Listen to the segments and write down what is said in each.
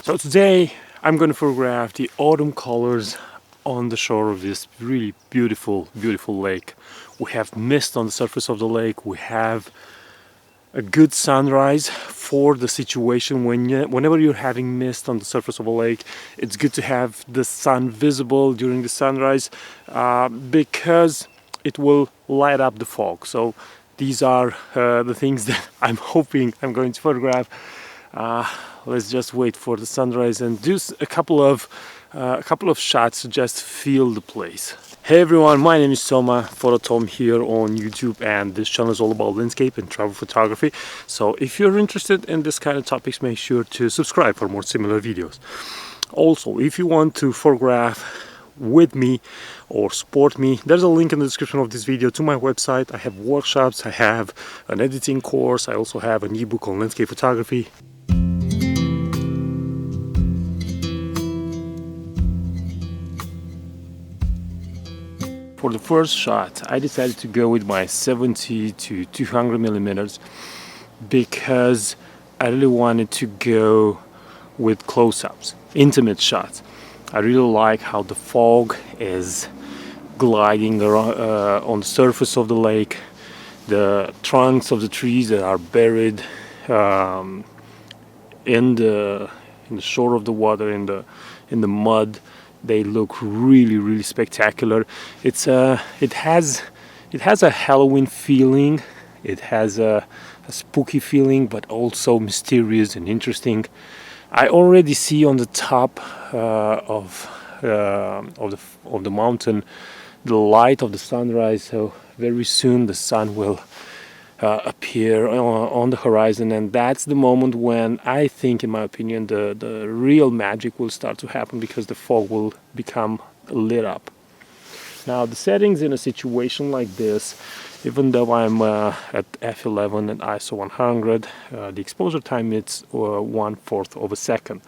So today I'm going to photograph the autumn colors on the shore of this really beautiful lake. We have mist on the surface of the lake. We have a good sunrise for the situation. Whenever you're having mist on the surface of a lake, it's good to have the sun visible during the sunrise because it will light up the fog. So these are the things that I'm hoping I'm going to photograph. Let's just wait for the sunrise and do a couple of shots to just feel the place. Hey everyone, my name is Soma, Photo Tom here on YouTube, and this channel is all about landscape and travel photography. So if you're interested in this kind of topics, make sure to subscribe for more similar videos. Also, if you want to photograph with me or support me, there's a link in the description of this video to my website. I have workshops, I have an editing course, I also have an ebook on landscape photography. For the first shot, I decided to go with my 70 to 200 millimeters because I really wanted to go with close-ups, intimate shots. I really like how the fog is gliding around, on the surface of the lake, the trunks of the trees that are buried in the shore of the water, in the mud. They look really spectacular. It has a Halloween feeling. It has a spooky feeling, but also mysterious and interesting. I already see on the top of the mountain the light of the sunrise. So very soon the sun will appear on the horizon, and that's the moment when I think, in my opinion, the real magic will start to happen, because the fog will become lit up. Now the settings in a situation like this, even though I'm at f11 and ISO 100, the exposure time is 1/4 of a second.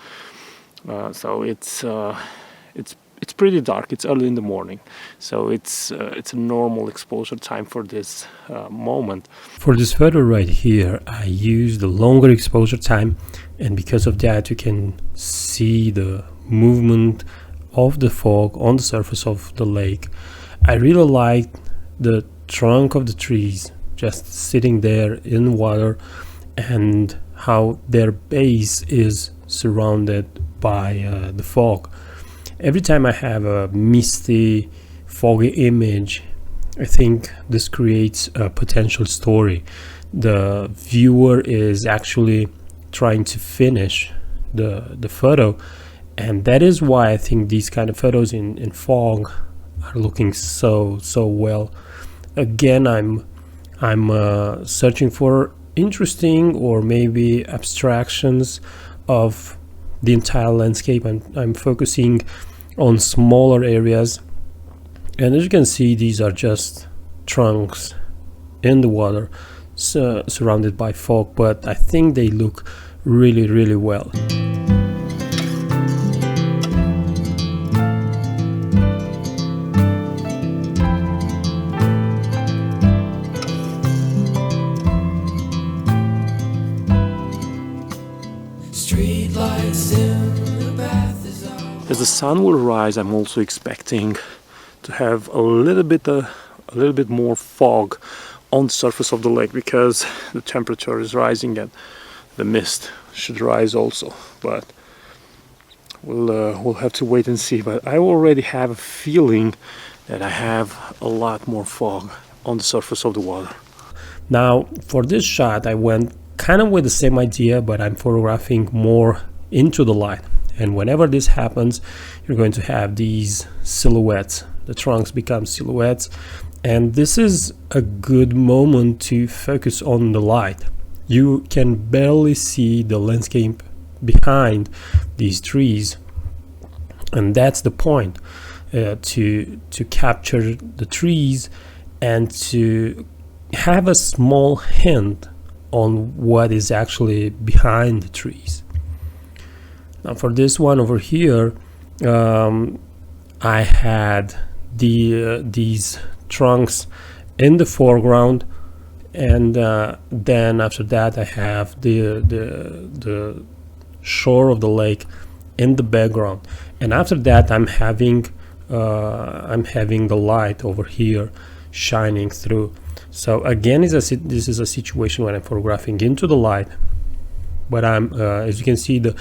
So it's pretty dark. It's early in the morning, so it's a normal exposure time for this moment. For this photo right here, I used the longer exposure time, and because of that you can see the movement of the fog on the surface of the lake. I really like the trunk of the trees just sitting there in water, and how their base is surrounded by the fog. Every time I have a misty, foggy image, I think this creates a potential story. The viewer is actually trying to finish the photo, and that is why I think these kind of photos in fog are looking so well. Again, I'm searching for interesting or maybe abstractions of the entire landscape. I'm focusing on smaller areas, and as you can see, these are just trunks in the water surrounded by fog, but I think they look really well. As the sun will rise, I'm also expecting to have a little bit more fog on the surface of the lake, because the temperature is rising and the mist should rise also. But we'll have to wait and see. But I already have a feeling that I have a lot more fog on the surface of the water. Now for this shot, I went kind of with the same idea, but I'm photographing more into the light. And whenever this happens, you're going to have these silhouettes. The trunks become silhouettes, and this is a good moment to focus on the light. You can barely see the landscape behind these trees, and that's the point, to capture the trees and to have a small hint on what is actually behind the trees. Now for this one over here, I had these trunks in the foreground, and then after that I have the shore of the lake in the background, and after that I'm having the light over here shining through. So again, this is a situation when I'm photographing into the light, but I'm as you can see, the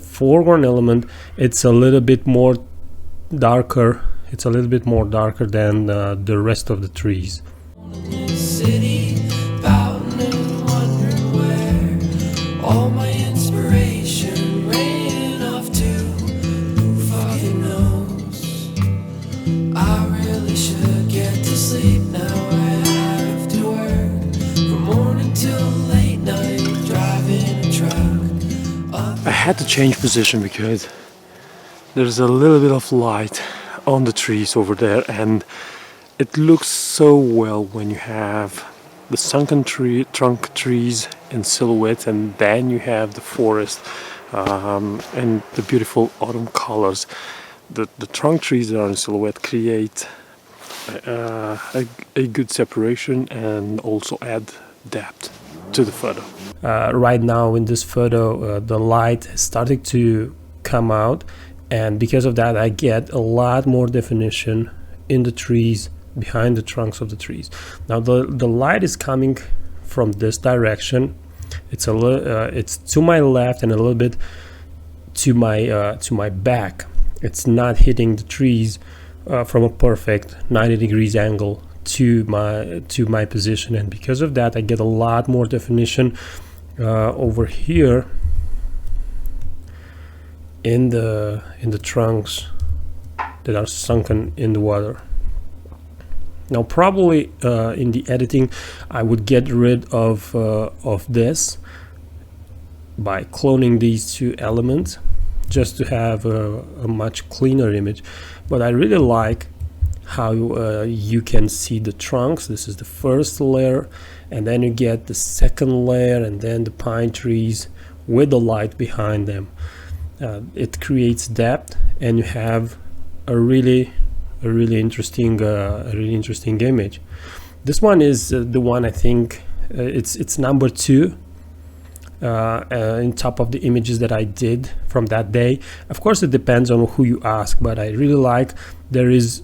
foreground element, it's a little bit more darker. It's a little bit more darker than the rest of the trees. City, pouting and wondering where all my inspiration ran off to. Who fucking knows? I really should get to sleep now. I have to work from morning till late night, driving a truck. I had to change position because there's a little bit of light on the trees over there, and it looks so well when you have the sunken trunk trees in silhouette, and then you have the forest and the beautiful autumn colors. The trunk trees that are in silhouette create a good separation and also add depth to the photo. Right now in this photo, the light is starting to come out, and because of that I get a lot more definition in the trees, behind the trunks of the trees. Now the light is coming from this direction. It's to my left and a little bit to my back. It's not hitting the trees from a perfect 90 degrees angle to my position, and because of that I get a lot more definition over here in the trunks that are sunken in the water. Now probably in the editing I would get rid of this by cloning these two elements just to have a much cleaner image, but I really like how you can see the trunks. This is the first layer, and then you get the second layer, and then the pine trees with the light behind them. It creates depth, and you have a really interesting image. This one is the one I think it's number 2 in top of the images that I did from that day. Of course it depends on who you ask, but I really like there is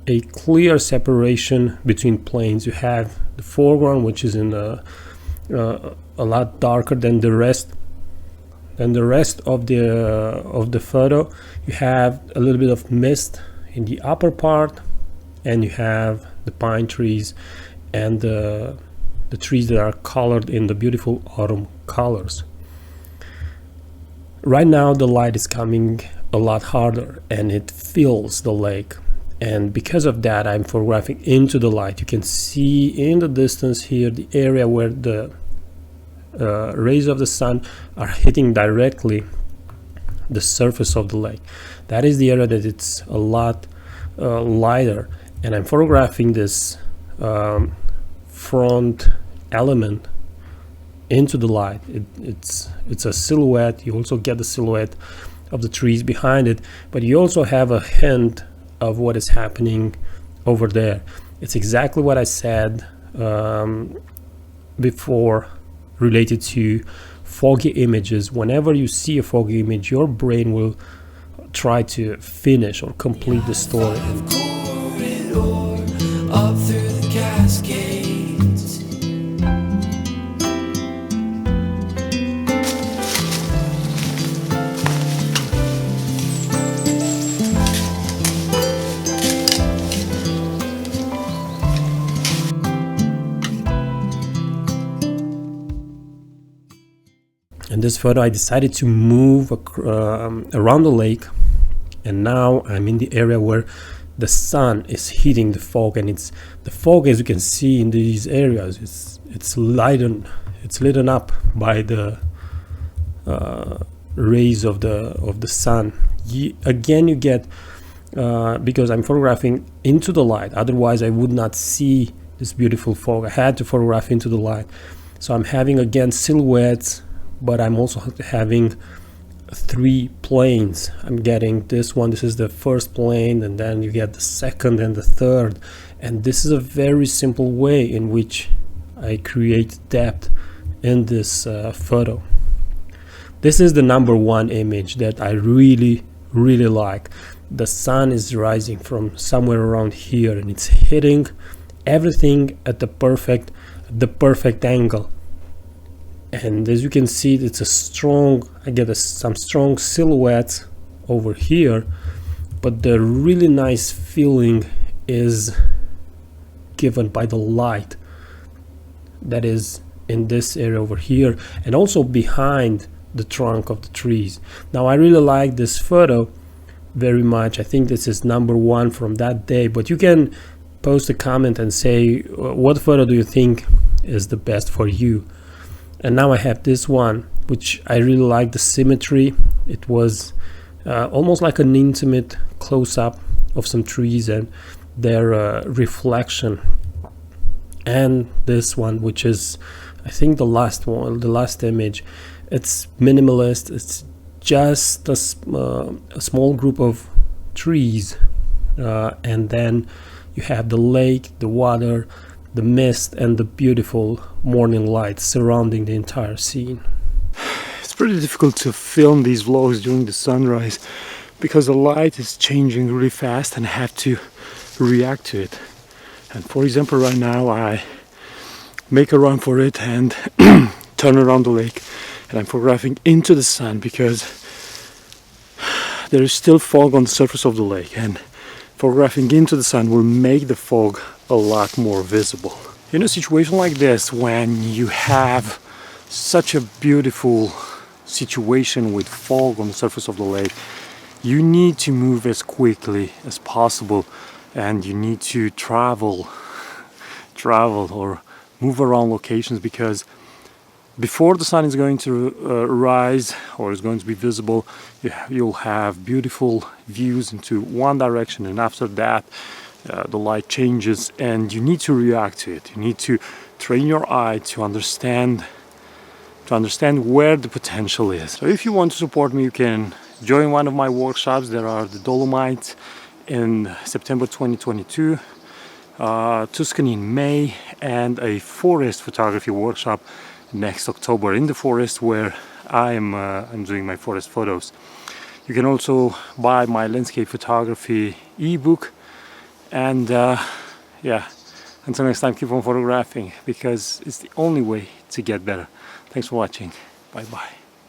a clear separation between planes. You have the foreground, which is in a lot darker than the rest of the photo. You have a little bit of mist in the upper part, and you have the pine trees and the trees that are colored in the beautiful autumn colors. Right now the light is coming a lot harder and it fills the lake, and because of that I'm photographing into the light. You can see in the distance here the area where the rays of the sun are hitting directly the surface of the lake. That is the area that it's a lot lighter, and I'm photographing this front element into the light. It's a silhouette. You also get the silhouette of the trees behind it, but you also have a hint of what is happening over there. It's exactly what I said before related to foggy images. Whenever you see a foggy image, your brain will try to finish or complete the story. Up through the Cascades. In this photo I decided to move around the lake, and now I'm in the area where the sun is hitting the fog, and the fog, as you can see in these areas, it's lit up by the rays of the sun. Again you get because I'm photographing into the light, otherwise I would not see this beautiful fog. I had to photograph into the light, so I'm having again silhouettes, but I'm also having 3 planes. I'm getting this one, this is the first plane, and then you get the second and the third, and this is a very simple way in which I create depth in this photo. This is the number one image that I really like. The sun is rising from somewhere around here, and it's hitting everything at the perfect angle. And as you can see, it's a strong, I get some strong silhouettes over here, but the really nice feeling is given by the light that is in this area over here, and also behind the trunk of the trees. Now I really like this photo very much. I think this is number one from that day, but you can post a comment and say what photo do you think is the best for you. And now I have this one, which I really like the symmetry. It was almost like an intimate close-up of some trees and their reflection. And this one, which is I think the last one, the last image, it's minimalist. It's just a small group of trees, and then you have the lake, the water, the mist, and the beautiful morning light surrounding the entire scene. It's pretty difficult to film these vlogs during the sunrise because the light is changing really fast and I have to react to it. And for example, right now I make a run for it and turn around the lake, and I'm photographing into the sun because there is still fog on the surface of the lake, and photographing into the sun will make the fog a lot more visible. In a situation like this, when you have such a beautiful situation with fog on the surface of the lake, you need to move as quickly as possible, and you need to travel or move around locations, because before the sun is going to rise or is going to be visible, you'll have beautiful views into one direction, and after that the light changes and you need to react to it. You need to train your eye to understand where the potential is. So if you want to support me, you can join one of my workshops. There are the Dolomites in September 2022, Tuscany in May, and a forest photography workshop next October in the forest, where I'm doing my forest photos. You can also buy my landscape photography ebook, and yeah, until next time, keep on photographing because it's the only way to get better. Thanks for watching. Bye bye.